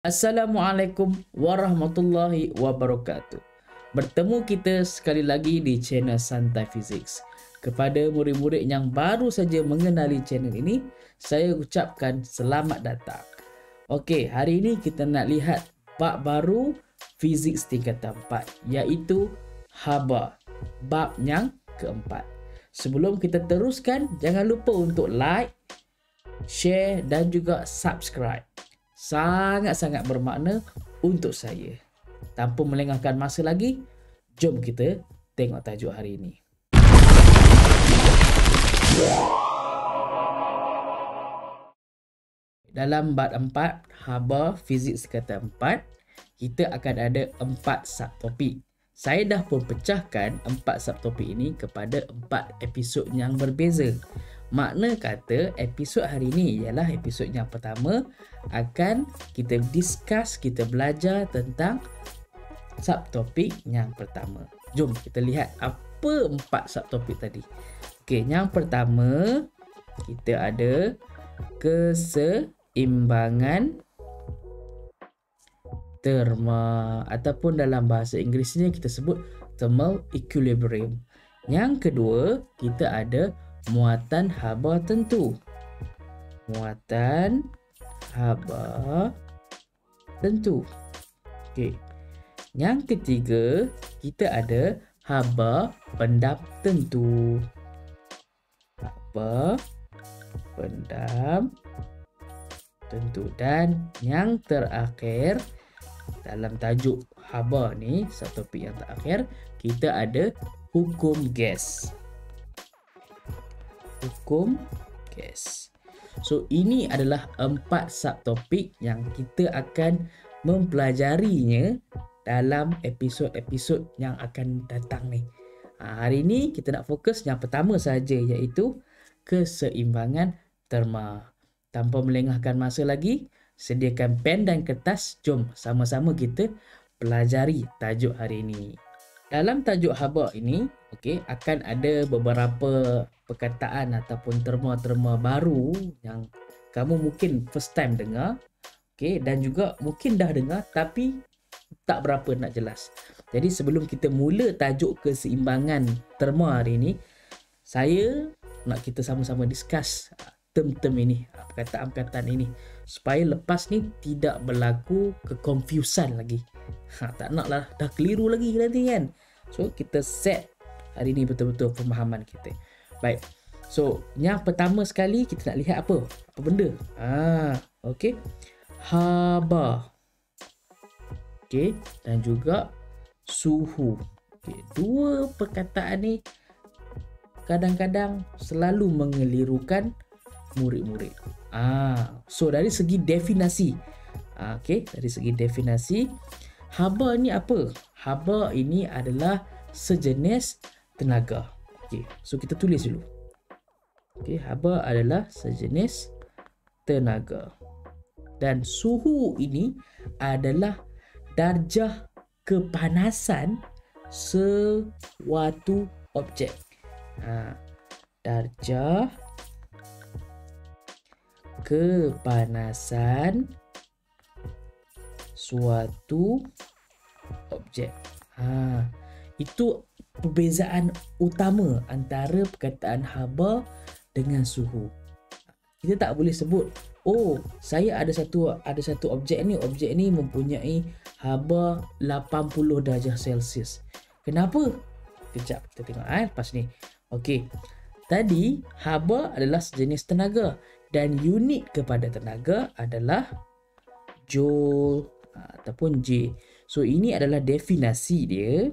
Assalamualaikum warahmatullahi wabarakatuh. Bertemu kita sekali lagi di channel Santai Physics. Kepada murid-murid yang baru saja mengenali channel ini, saya ucapkan selamat datang. Okey, hari ini kita nak lihat bab baru Fiziks tingkatan 4, iaitu haba, bab yang keempat. Sebelum kita teruskan, jangan lupa untuk like, share dan juga subscribe. Sangat-sangat bermakna untuk saya. Tanpa melengahkan masa lagi, jom kita tengok tajuk hari ini. Dalam bab 4, haba fiziks tingkatan 4, kita akan ada 4 subtopik. Saya dah pun pecahkan 4 subtopik ini kepada 4 episod yang berbeza. Makna kata episod hari ini ialah episod yang pertama, akan kita discuss, kita belajar tentang subtopik yang pertama. Jom kita lihat apa 4 subtopik tadi. Okey, yang pertama kita ada keseimbangan terma, ataupun dalam bahasa Inggerisnya kita sebut thermal equilibrium. Yang kedua, kita ada muatan haba tentu. Muatan haba tentu. Okey. Yang ketiga, kita ada haba pendam tentu. Haba pendam tentu. Dan yang terakhir dalam tajuk haba ni, satu topik yang terakhir, kita ada hukum gas. Hukum gas. So ini adalah 4 subtopik yang kita akan mempelajarinya dalam episod-episod yang akan datang ni. Hari ini kita nak fokus yang pertama saja, iaitu keseimbangan terma. Tanpa melengahkan masa lagi, sediakan pen dan kertas. Jom sama-sama kita pelajari tajuk hari ini. Dalam tajuk haba ini, akan ada beberapa perkataan ataupun terma-terma baru yang kamu mungkin first time dengar, dan juga mungkin dah dengar tapi tak berapa nak jelas. Jadi sebelum kita mula tajuk keseimbangan terma hari ini, saya nak kita sama-sama discuss term-term ini, perkataan-perkataan ini, supaya lepas ni tidak berlaku keconfusan lagi. Tak naklah dah keliru lagi nanti kan. So kita set hari ni betul-betul pemahaman kita. Baik. So yang pertama sekali kita nak lihat apa? Apa benda? Haba. Dan juga suhu. Dua perkataan ni kadang-kadang selalu mengelirukan murid-murid. So dari segi definisi. Dari segi definisi, haba ni apa? Haba ini adalah sejenis tenaga. So kita tulis dulu. Haba adalah sejenis tenaga. Dan suhu ini adalah darjah kepanasan suatu objek. Darjah kepanasan suatu objek. Itu perbezaan utama antara perkataan haba dengan suhu. Kita tak boleh sebut, saya ada satu objek ni mempunyai haba 80 darjah Celsius. Kenapa? Kejap kita tengok lepas ni. Tadi haba adalah sejenis tenaga dan unit kepada tenaga adalah joule ataupun J. So ini adalah definisi dia.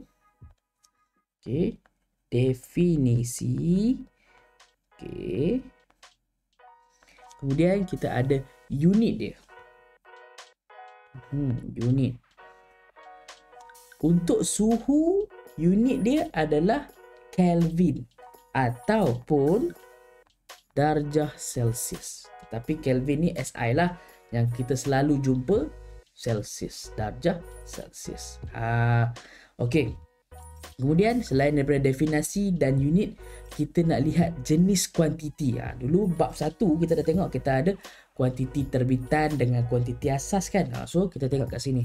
Definisi. Kemudian kita ada unit dia. Unit. Untuk suhu, unit dia adalah Kelvin ataupun darjah Celsius. Tapi Kelvin ni SI lah, yang kita selalu jumpa Celsius, darjah Celsius. Kemudian selain daripada definisi dan unit, kita nak lihat jenis kuantiti. Dulu bab 1 kita dah tengok kita ada kuantiti terbitan dengan kuantiti asas kan. So kita tengok kat sini.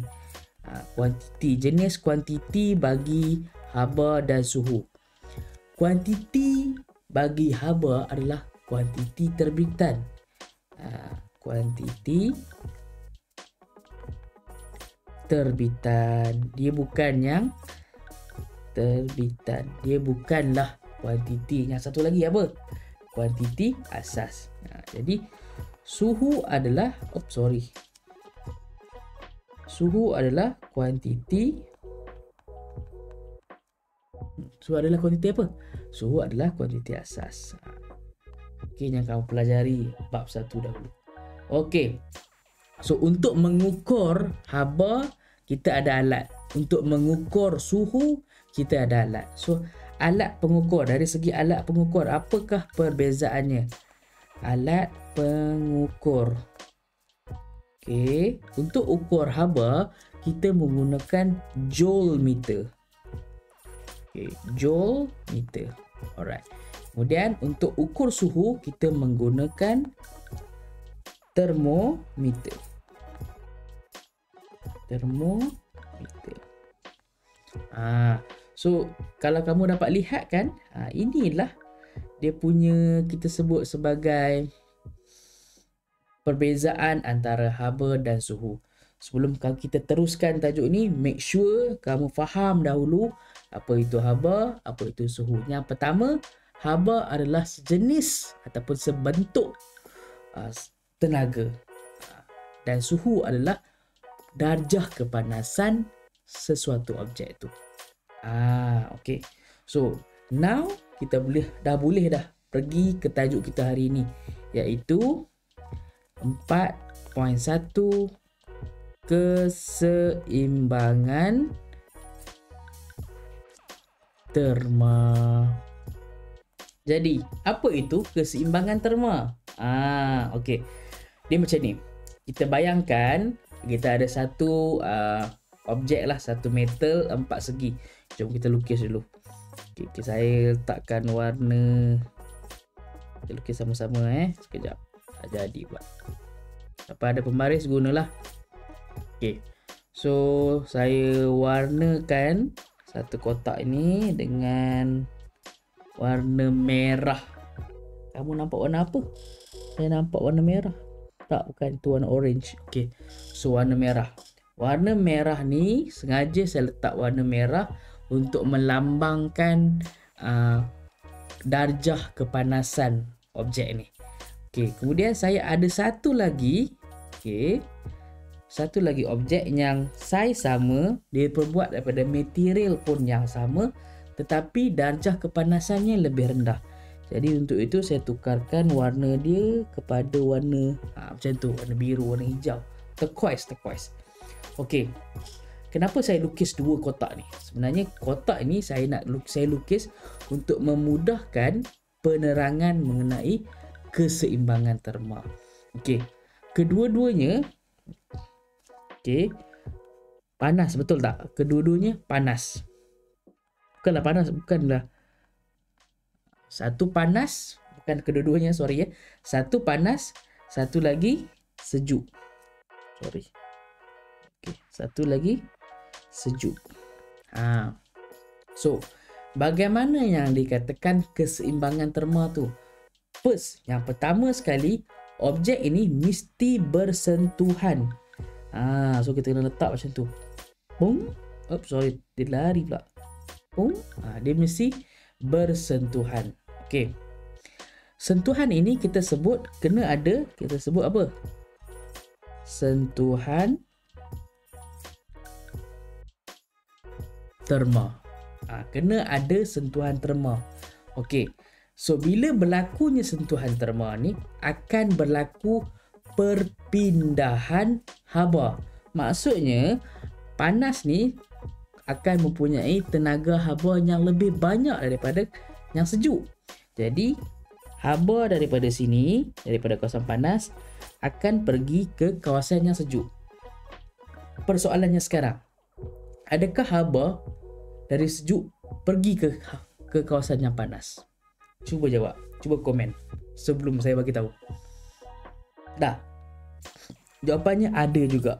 Kuantiti, jenis kuantiti bagi haba dan suhu. Kuantiti bagi haba adalah kuantiti terbitan. Kuantiti terbitan. Dia bukan yang terbitan. Dia bukanlah kuantiti. Yang satu lagi apa? Kuantiti asas. Jadi suhu adalah suhu adalah kuantiti. Suhu adalah kuantiti apa? Suhu adalah kuantiti asas. Okey, yang kamu pelajari bab 1 dahulu. Okey. So untuk mengukur haba kita ada alat. Untuk mengukur suhu kita ada alat. So alat pengukur, dari segi alat pengukur, apakah perbezaannya? Alat pengukur. Okey, untuk ukur haba kita menggunakan joule meter. Okey, joule meter. Alright. Kemudian untuk ukur suhu kita menggunakan termometer. Termometer. So kalau kamu dapat lihat kan, inilah dia punya, kita sebut sebagai perbezaan antara haba dan suhu. Sebelum kita teruskan tajuk ni, make sure kamu faham dahulu apa itu haba, apa itu suhu. Yang pertama, haba adalah sejenis ataupun sebentuk tenaga. Dan suhu adalah darjah kepanasan sesuatu objek itu. Okay. So, now kita dah boleh pergi ke tajuk kita hari ini, iaitu 4.1 keseimbangan terma. Jadi, apa itu keseimbangan terma? Okey. Dia macam ni. Kita bayangkan kita ada satu objek lah, satu metal 4 segi. Jom kita lukis dulu. Okay, saya letakkan warna. Kita lukis sama-sama sekejap. Tak jadi pula. Apa ada pembaris gunalah. Okey. So saya warnakan satu kotak ini dengan warna merah. Kamu nampak warna apa? Saya nampak warna merah. Tak, bukan, itu warna orange. Okey. So warna merah. Warna merah ni sengaja saya letak warna merah untuk melambangkan darjah kepanasan objek ni. Okey, kemudian saya ada satu lagi. Okey. Satu lagi objek yang saiz sama, dia terbuat daripada material pun yang sama, tetapi darjah kepanasannya lebih rendah. Jadi untuk itu saya tukarkan warna dia kepada warna macam tu, warna biru, warna hijau, turquoise. Okey. Kenapa saya lukis dua kotak ni? Sebenarnya kotak ini saya lukis untuk memudahkan penerangan mengenai keseimbangan terma. Okey. Kedua-duanya panas, betul tak? Kedua-duanya panas. Bukanlah panas, bukanlah. Satu panas, bukan kedua-duanya, sorry ya. Satu panas, satu lagi sejuk. Sorry. Okey, satu lagi sejuk. So, bagaimana yang dikatakan keseimbangan terma tu? First, yang pertama sekali, objek ini mesti bersentuhan. So kita kena letak macam tu. Boom. Sorry, dia lari pula. Boom. Dia mesti bersentuhan. Okey. Sentuhan ini kita sebut kena ada, kita sebut apa? Sentuhan terma. Kena ada sentuhan terma. Okey. So bila berlakunya sentuhan terma ni, akan berlaku perpindahan haba. Maksudnya panas ni akan mempunyai tenaga haba yang lebih banyak daripada yang sejuk. Jadi haba daripada sini, daripada kawasan panas, akan pergi ke kawasan yang sejuk. Persoalannya sekarang, adakah haba dari sejuk pergi ke kawasan yang panas? Cuba jawab, cuba komen sebelum saya bagi tahu. Dah. Jawapannya ada juga.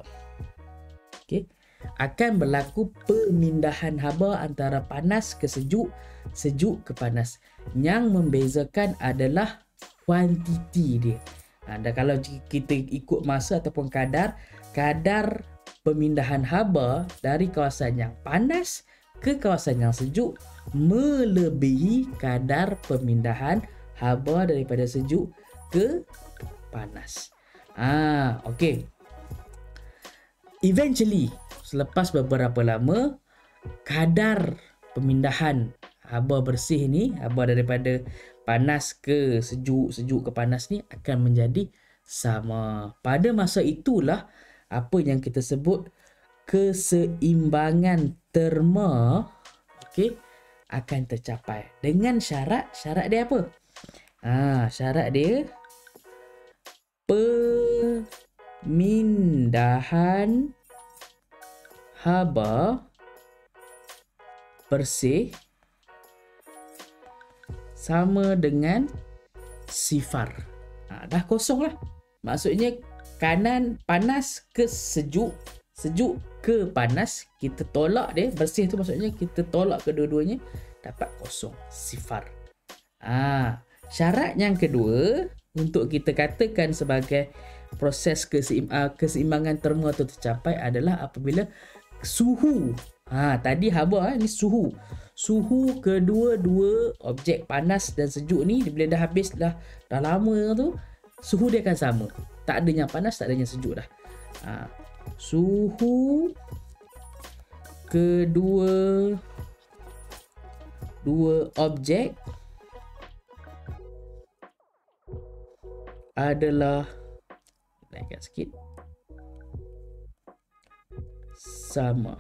Okey. Akan berlaku pemindahan haba antara panas ke sejuk, sejuk ke panas. Yang membezakan adalah kuantiti dia. Dan kalau kita ikut masa ataupun kadar pemindahan haba dari kawasan yang panas ke kawasan yang sejuk melebihi kadar pemindahan haba daripada sejuk ke panas. Okey. Eventually, selepas beberapa lama, kadar pemindahan haba bersih ni, haba daripada panas ke sejuk, sejuk ke panas ni akan menjadi sama. Pada masa itulah apa yang kita sebut keseimbangan terma, okey, akan tercapai. Dengan syarat dia apa? Syarat dia pemindahan haba bersih sama dengan sifar. Dah kosong lah. Maksudnya kanan panas ke sejuk, sejuk ke panas, kita tolak dia, bersih tu maksudnya kita tolak kedua-duanya, dapat kosong, sifar. Syarat yang kedua untuk kita katakan sebagai proses keseimbangan terma itu tercapai adalah apabila suhu, tadi haba ni suhu kedua-dua objek panas dan sejuk ni bila dah habis dah lama tu, suhu dia akan sama, tak ada yang panas, tak ada yang sejuk dah. Suhu kedua objek adalah, naikkan sikit, sama.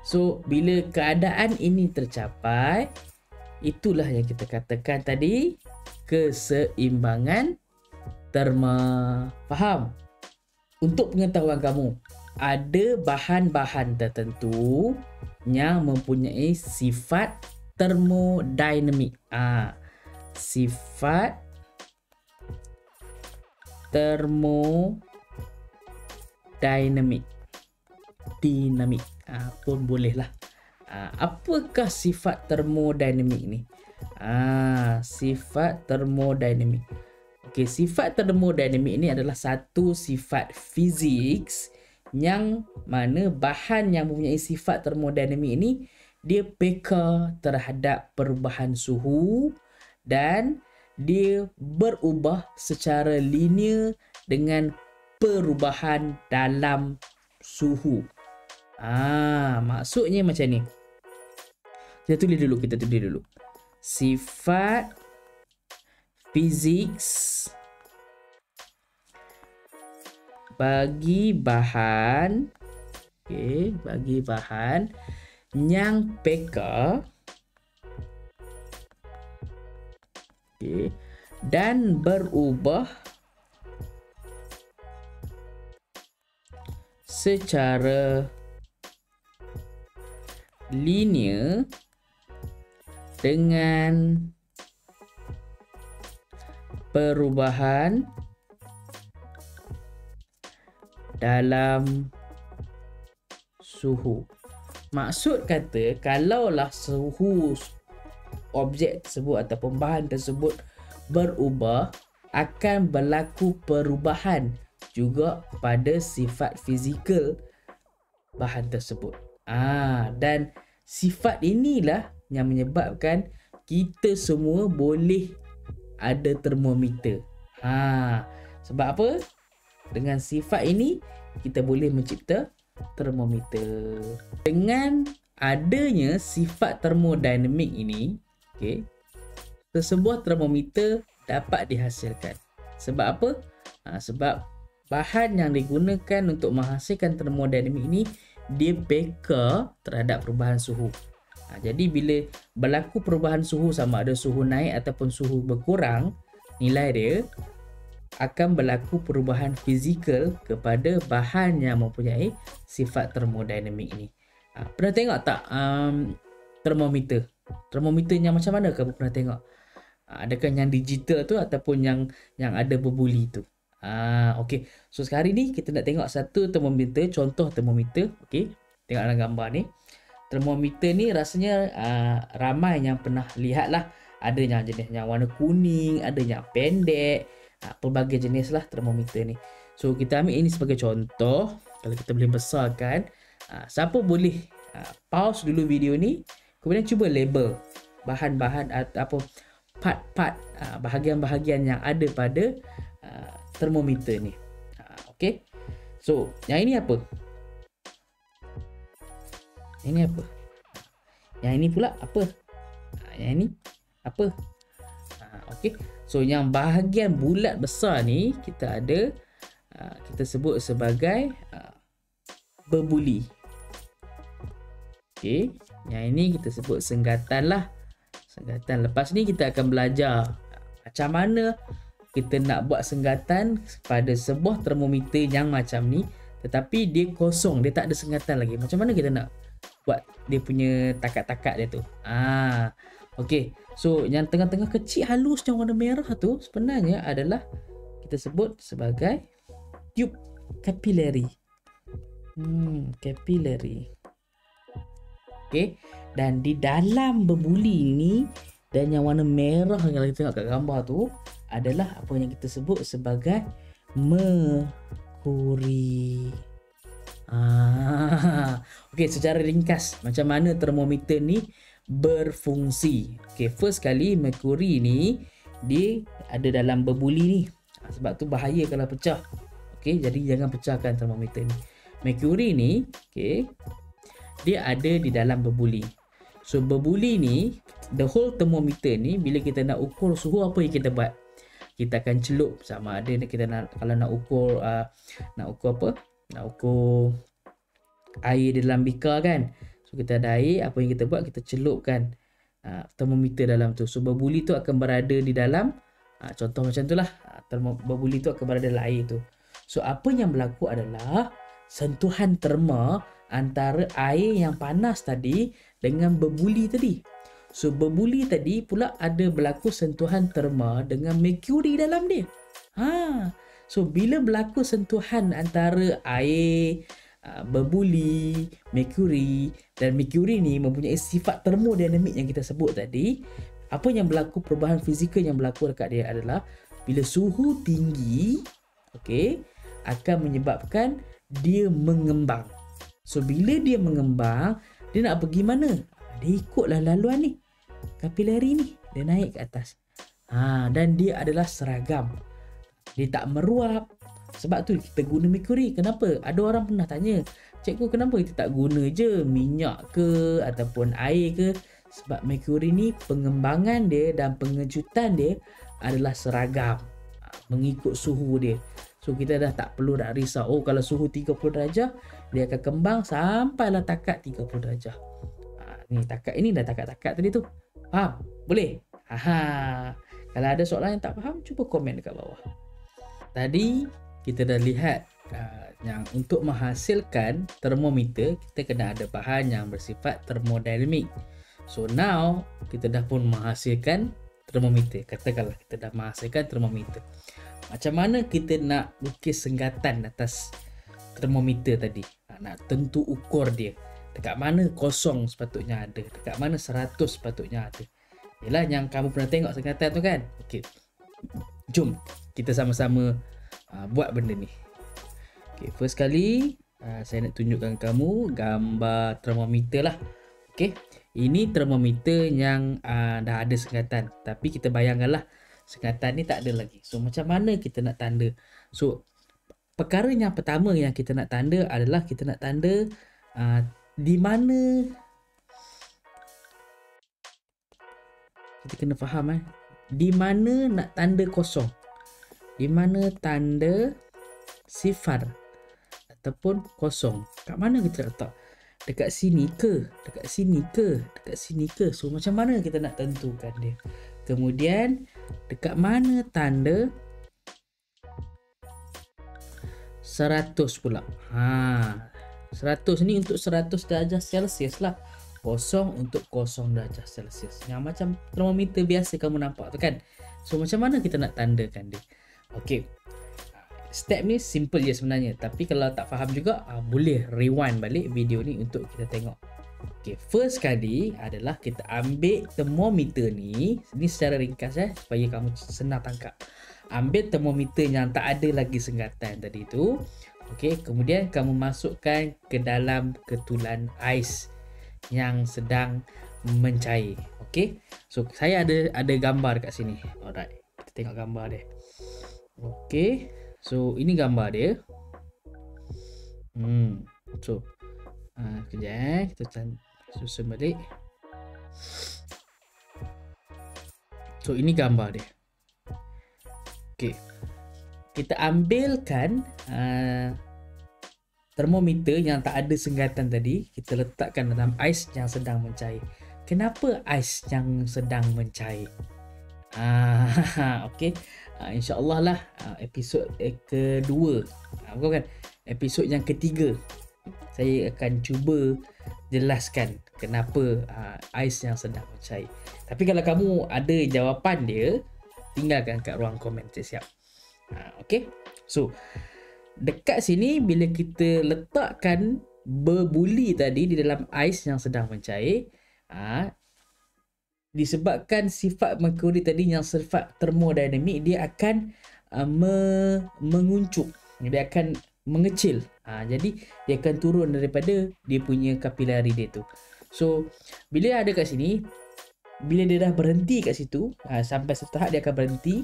So bila keadaan ini tercapai, itulah yang kita katakan tadi keseimbangan terma. Faham? Untuk pengetahuan kamu, ada bahan-bahan tertentu yang mempunyai sifat termodinamik. Sifat termodinamik, dinamik pun boleh lah. Apakah sifat termodinamik ni? Sifat termodinamik. Okey, sifat termodinamik ni adalah satu sifat fizik yang mana bahan yang mempunyai sifat termodinamik ni dia peka terhadap perubahan suhu dan dia berubah secara linear dengan perubahan dalam suhu. Maksudnya macam ni. Kita tulis dulu. Sifat fizik bagi bahan, bagi bahan yang peka dan berubah secara linear dengan perubahan dalam suhu. Maksud kata, kalaulah suhu objek tersebut ataupun bahan tersebut berubah, akan berlaku perubahan juga pada sifat fizikal bahan tersebut. Dan sifat inilah yang menyebabkan kita semua boleh ada termometer. Sebab apa? Dengan sifat ini kita boleh mencipta termometer. Dengan adanya sifat termodinamik ini, sesebuah termometer dapat dihasilkan. Sebab apa? Sebab bahan yang digunakan untuk menghasilkan termodinamik ini dia peka terhadap perubahan suhu. Jadi bila berlaku perubahan suhu, sama ada suhu naik ataupun suhu berkurang, nilai dia akan berlaku perubahan fizikal kepada bahan yang mempunyai sifat termodinamik ini. Pernah tengok tak termometer? Termometer yang macam mana kamu pernah tengok? Adakah yang digital tu ataupun yang ada berbuli tu? Okey. So sekarang ni kita nak tengok satu termometer, contoh termometer. Okey. Tengok dalam gambar ni. Termometer ni rasanya ramai yang pernah lihat lah. Ada yang jenis yang warna kuning, ada yang pendek. Pelbagai jenis lah termometer ni. So kita ambil ini sebagai contoh. Kalau kita boleh besarkan, siapa boleh pause dulu video ni, kemudian cuba label bahan-bahan atau part-part, bahagian-bahagian yang ada pada termometer ni. Okey. So, yang ini apa? Ini apa? Yang ini pula apa? Yang ini apa? Okey. So, yang bahagian bulat besar ni kita ada, kita sebut sebagai berbuli. Okey. Yang ini kita sebut senggatan lah. Senggatan. Lepas ni kita akan belajar macam mana kita nak buat senggatan pada sebuah termometer yang macam ni, tetapi dia kosong, dia tak ada senggatan lagi. Macam mana kita nak buat dia punya takat-takat dia tu? Okey. So yang tengah-tengah kecil halus yang warna merah tu sebenarnya adalah kita sebut sebagai tube capillary. Capillary. Okey. Dan di dalam berbuli ni dan yang warna merah yang kita tengok kat gambar tu adalah apa yang kita sebut sebagai merkuri. Okey, secara ringkas macam mana termometer ni berfungsi. Okey, first kali merkuri ni dia ada dalam berbuli ni. Sebab tu bahaya kalau pecah. Okey, jadi jangan pecahkan termometer ni. Merkuri ni, okey, dia ada di dalam berbuli. So berbuli ni, the whole thermometer ni, bila kita nak ukur suhu, apa yang kita buat? Kita akan celup, sama ada kita nak, kalau nak ukur apa? Nak ukur air di dalam bikar kan. So kita ada air, apa yang kita buat? Kita celupkan thermometer dalam tu. So berbuli tu akan berada di dalam, contoh macam tu lah, berbuli tu akan berada dalam air tu. So apa yang berlaku adalah sentuhan terma antara air yang panas tadi dengan berbuli tadi. So berbuli tadi pula ada berlaku sentuhan terma dengan merkuri dalam dia. So bila berlaku sentuhan antara air, berbuli, merkuri, dan merkuri ni mempunyai sifat termodinamik yang kita sebut tadi, apa yang berlaku, perubahan fizikal yang berlaku dekat dia adalah bila suhu tinggi, okey, akan menyebabkan dia mengembang. So bila dia mengembang, dia nak pergi mana? Dia ikutlah laluan ni, kapilari ni, dia naik ke atas. Dan dia adalah seragam. Dia tak meruap. Sebab tu kita guna merkuri. Kenapa? Ada orang pernah tanya, cikgu, kenapa kita tak guna je minyak ke ataupun air ke? Sebab merkuri ni pengembangan dia dan pengejutan dia adalah seragam, mengikut suhu dia. So kita dah tak perlu nak risau, kalau suhu 30 darjah dia akan kembang sampailah takat 30 darjah. Ni takat, ini dah takat-takat tadi tu. Faham? Boleh? Kalau ada soalan yang tak faham, cuba komen dekat bawah. Tadi kita dah lihat yang untuk menghasilkan termometer kita kena ada bahan yang bersifat termodinamik. So now kita dah pun menghasilkan termometer. Katakanlah kita dah menghasilkan termometer. Macam mana kita nak lukis senggatan atas termometer tadi? Nak tentu ukur dia. Dekat mana kosong sepatutnya ada, dekat mana 100 sepatutnya ada. Yalah yang kamu pernah tengok senggatan tu kan? Okey. Jom kita sama-sama buat benda ni. Okey, first kali saya nak tunjukkan kamu gambar termometer lah. Okey. Ini termometer yang dah ada senggatan, tapi kita bayangkanlah senggatan ni tak ada lagi. So macam mana kita nak tanda? So perkara yang pertama yang kita nak tanda adalah kita nak tanda di mana. Kita kena faham di mana nak tanda kosong, di mana tanda sifar ataupun kosong. Kat mana kita letak? Dekat sini ke? Dekat sini ke? Dekat sini ke? So macam mana kita nak tentukan dia? Kemudian dekat mana tanda 100 pula? 100 ni untuk 100 darjah Celsius lah. Kosong untuk 0 darjah Celsius. Yang macam termometer biasa kamu nampak tu kan. So macam mana kita nak tandakan dia? Okey. Step ni simple je sebenarnya. Tapi kalau tak faham juga, boleh rewind balik video ni untuk kita tengok. Okay, first kali adalah kita ambil termometer ni. Ni secara ringkas supaya kamu senang tangkap. Ambil termometer yang tak ada lagi senggatan tadi tu. Okay, kemudian kamu masukkan ke dalam ketulan ais yang sedang mencair. Okay, so saya ada gambar kat sini. Alright, kita tengok gambar dia. Okay, so ini gambar dia. So kejap kita susun balik. So ini gambar dia. Okay, kita ambilkan termometer yang tak ada senggatan tadi, kita letakkan dalam ais yang sedang mencair. Kenapa ais yang sedang mencair? Okay, InsyaAllah lah episod kedua, bukan, episod yang ketiga, saya akan cuba jelaskan kenapa ais yang sedang mencair. Tapi kalau kamu ada jawapan dia, tinggalkan kat ruang komen, saya siap. Okay, so dekat sini bila kita letakkan berbuli tadi di dalam ais yang sedang mencair, disebabkan sifat merkuri tadi yang sifat termodinamik, dia akan menguncup, dia akan mengecil. Jadi dia akan turun daripada dia punya kapilari dia tu. So bila ada kat sini, bila dia dah berhenti kat situ, sampai satu tahap dia akan berhenti.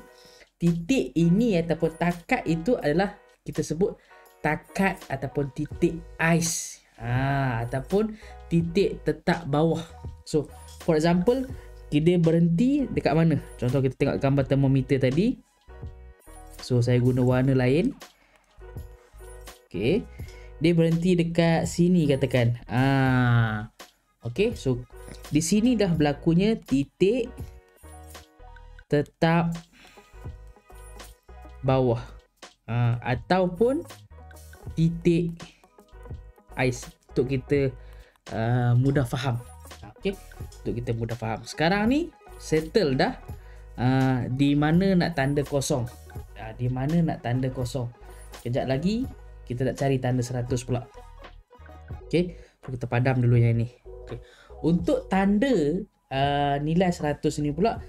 Titik ini ataupun takat itu adalah kita sebut takat ataupun titik ais, ataupun titik tetap bawah. So for example, dia berhenti dekat mana? Contoh kita tengok gambar termometer tadi. So saya guna warna lain. Okay, dia berhenti dekat sini katakan. Okay, so di sini dah berlakunya titik tetap bawah, ataupun titik ais, untuk kita mudah faham. Okay, untuk kita mudah faham. Sekarang ni settle dah di mana nak tanda kosong. Di mana nak tanda kosong. Kejap lagi kita nak cari tanda 100 pula. Okay, so kita padam dulu yang ni. Okay, untuk tanda nilai 100 ni pula,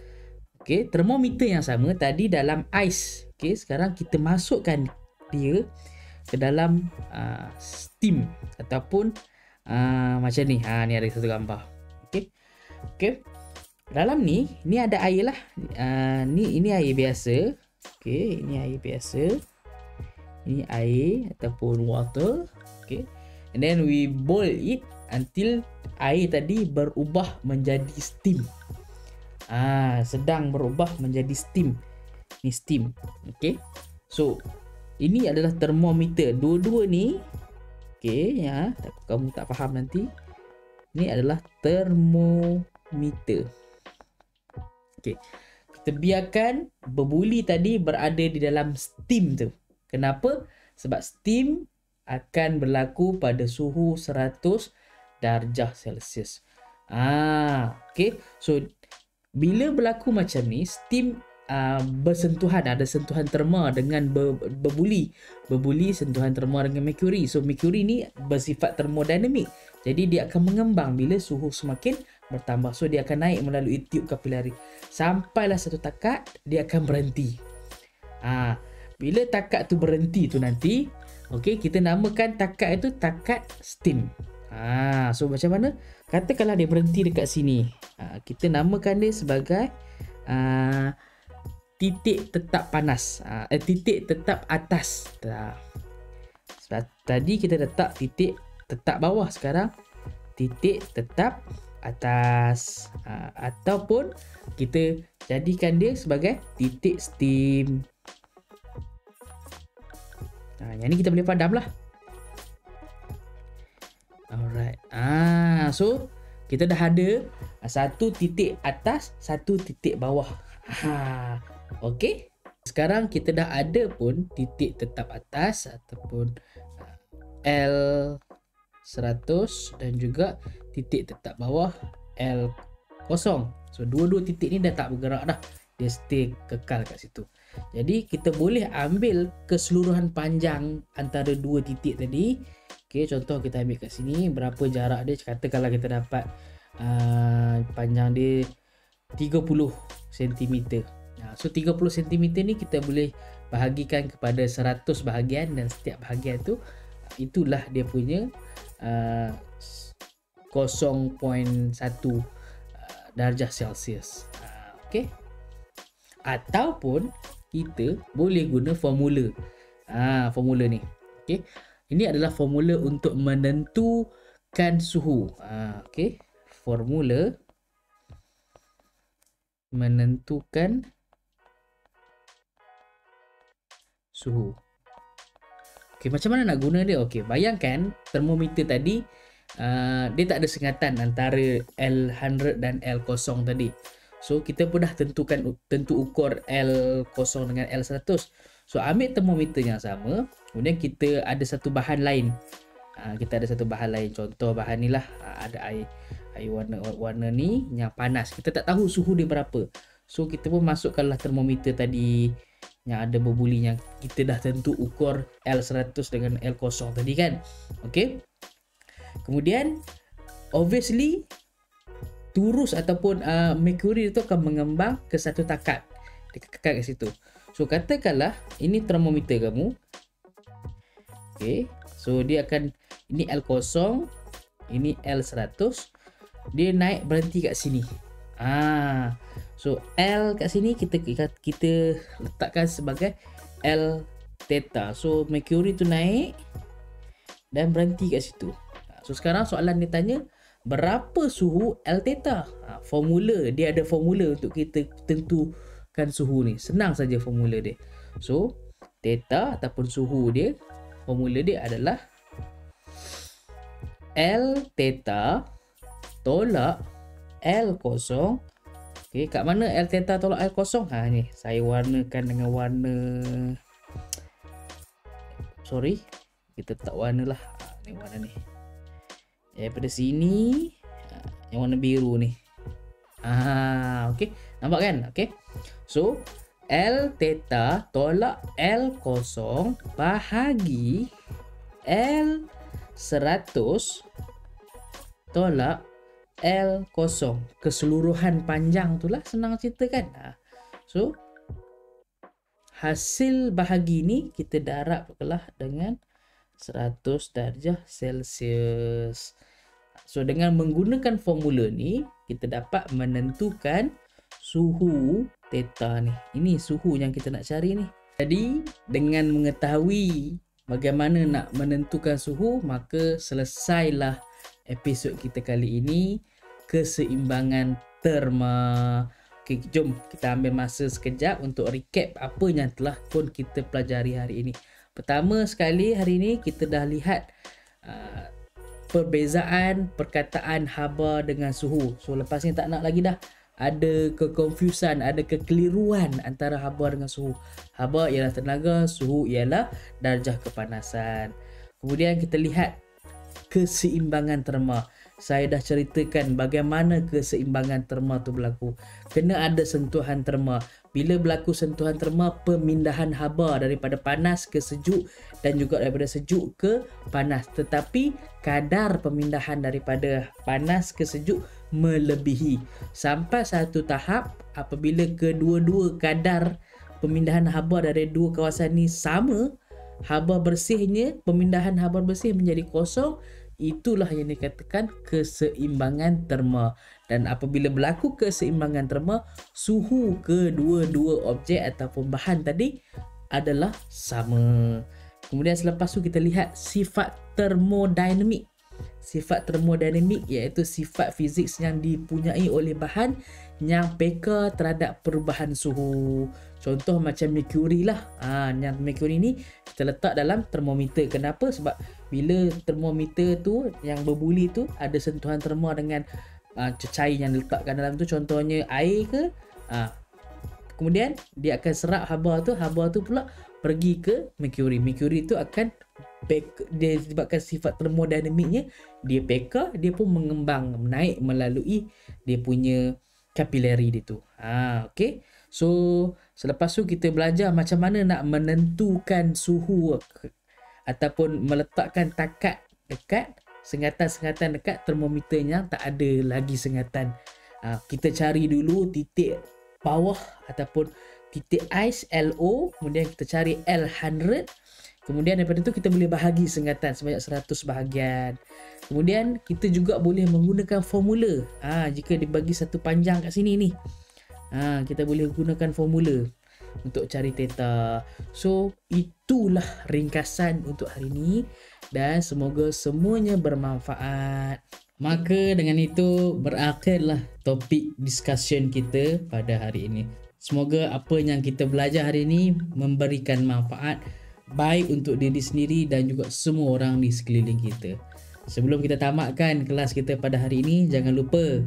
okay, termometer yang sama tadi dalam ais. Okay, sekarang kita masukkan dia ke dalam steam ataupun macam ni. Ni ada satu gambar. Okay, dalam ni ada air lah. Ini air biasa. Okay, ini air biasa. Ini air ataupun water. Okay, and then we boil it until air tadi berubah menjadi steam. Sedang berubah menjadi steam. Ni steam. Okay, so ini adalah termometer. Dua-dua ni, okay, kamu tak faham nanti. Ini adalah termometer. Okay, kita biarkan berbuli tadi berada di dalam steam tu. Kenapa? Sebab steam akan berlaku pada suhu 100 darjah Celsius. Okay, so bila berlaku macam ni, steam bersentuhan, ada sentuhan terma dengan berbuli sentuhan terma dengan merkuri. So merkuri ni bersifat termodinamik, jadi dia akan mengembang bila suhu semakin bertambah. So dia akan naik melalui tiub kapilari sampailah satu takat dia akan berhenti. Bila takat tu berhenti tu nanti, okey, kita namakan takat itu takat steam. So macam mana? Katakanlah dia berhenti dekat sini, kita namakan dia sebagai titik tetap panas, titik tetap atas. Sebab tadi kita letak titik tetap bawah, sekarang titik tetap atas, ataupun kita jadikan dia sebagai titik steam. Yang ni kita boleh padam lah. Alright. So kita dah ada satu titik atas, satu titik bawah. Okey. Sekarang kita dah ada pun titik tetap atas ataupun L, 100 dan juga titik tetap bawah L0. So dua-dua titik ni dah tak bergerak dah, dia stay kekal kat situ. Jadi kita boleh ambil keseluruhan panjang antara dua titik tadi. Okey, contoh kita ambil kat sini, berapa jarak dia, katakanlah kita dapat panjang dia 30 cm. So 30 cm ni kita boleh bahagikan kepada 100 bahagian, dan setiap bahagian tu itulah dia punya 0.1 darjah Celsius. Okey. Ataupun kita boleh guna formula. Formula ni. Okey. Ini adalah formula untuk menentukan suhu. Okey. Formula menentukan suhu. Okey, macam mana nak guna dia? Okey, bayangkan termometer tadi dia tak ada sengatan antara L100 dan L0 tadi. So kita pun dah tentu ukur L0 dengan L100. So ambil termometer yang sama, kemudian kita ada satu bahan lain. Kita ada satu bahan lain. Contoh bahan ni lah, ada air warna ni yang panas. Kita tak tahu suhu dia berapa. So kita pun masukkanlah termometer tadi yang ada berbuli, yang kita dah tentu ukur L100 dengan L0 tadi kan. Okey. Kemudian obviously turus ataupun merkuri itu akan mengembang ke satu takat. Dia kekal kat situ. So katakanlah ini termometer kamu. Okey. So dia akan, ini L0, ini L100. Dia naik berhenti kat sini. So L kat sini kita letakkan sebagai L theta. So merkuri tu naik dan berhenti kat situ. So sekarang soalan dia tanya berapa suhu L theta. Formula, dia ada formula untuk kita tentukan suhu ni. Senang saja formula dia. So theta ataupun suhu dia, formula dia adalah L theta tolak L0. Okey, kat mana L theta tolak L0? Ni saya warnakan dengan warna, sorry, kita tak warna lah. Ni warna ni. Daripada sini yang warna biru ni. Okey, nampak kan? Okey. So L theta tolak L0 bahagi L100 tolak L0. Keseluruhan panjang tu lah, senang cerita kan. So hasil bahagi ni kita darabkanlah dengan 100 darjah Celsius. So dengan menggunakan formula ni kita dapat menentukan suhu theta ni. Ini suhu yang kita nak cari ni. Jadi dengan mengetahui bagaimana nak menentukan suhu, maka selesailah episod kita kali ini, keseimbangan terma. Okey, jom kita ambil masa sekejap untuk recap apa yang telah pun kita pelajari hari ini. Pertama sekali, hari ini kita dah lihat perbezaan perkataan haba dengan suhu. So lepas ni tak nak lagi dah ada kekonfusan, ada kekeliruan antara haba dengan suhu. Haba ialah tenaga, suhu ialah darjah kepanasan. Kemudian kita lihat keseimbangan terma. Saya dah ceritakan bagaimana keseimbangan terma tu berlaku. Kena ada sentuhan terma. Bila berlaku sentuhan terma, pemindahan haba daripada panas ke sejuk dan juga daripada sejuk ke panas. Tetapi kadar pemindahan daripada panas ke sejuk melebihi. Sampai satu tahap apabila kedua-dua kadar pemindahan haba dari dua kawasan ni sama, haba bersihnya, pemindahan haba bersih menjadi kosong, itulah yang dikatakan keseimbangan terma. Dan apabila berlaku keseimbangan terma, suhu kedua-dua objek ataupun bahan tadi adalah sama. Kemudian selepas tu kita lihat sifat termodinamik. Sifat termodinamik iaitu sifat fizik yang dipunyai oleh bahan yang peka terhadap perubahan suhu. Contoh macam merkuri lah. Yang merkuri ni kita letak dalam termometer. Kenapa? Sebab bila termometer tu yang berbuli tu ada sentuhan terma dengan cecair yang diletakkan dalam tu, contohnya air ke kemudian dia akan serap haba tu pula pergi ke Mercury. Mercury tu akan dia sebabkan sifat termodinamiknya, dia peka, dia pun mengembang naik melalui dia punya capillary dia tu. Okay. So selepas tu kita belajar macam mana nak menentukan suhu ataupun meletakkan takat dekat sengatan-sengatan dekat termometer yang tak ada lagi sengatan. Kita cari dulu titik bawah ataupun titik ais LO, kemudian kita cari L100. Kemudian daripada tu kita boleh bahagi sengatan sebanyak 100 bahagian. Kemudian kita juga boleh menggunakan formula. Jika dibagi satu panjang kat sini ni, kita boleh gunakan formula untuk cari theta. So itulah ringkasan untuk hari ini dan semoga semuanya bermanfaat. Maka dengan itu berakhirlah topik discussion kita pada hari ini. Semoga apa yang kita belajar hari ini memberikan manfaat baik untuk diri sendiri dan juga semua orang di sekeliling kita. Sebelum kita tamatkan kelas kita pada hari ini, jangan lupa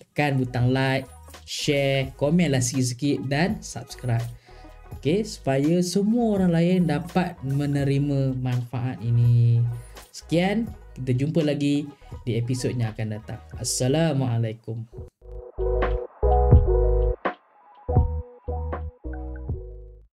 tekan butang like, share, komenlah sikit-sikit dan subscribe. Okay, supaya semua orang lain dapat menerima manfaat ini. Sekian, kita jumpa lagi di episod yang akan datang. Assalamualaikum.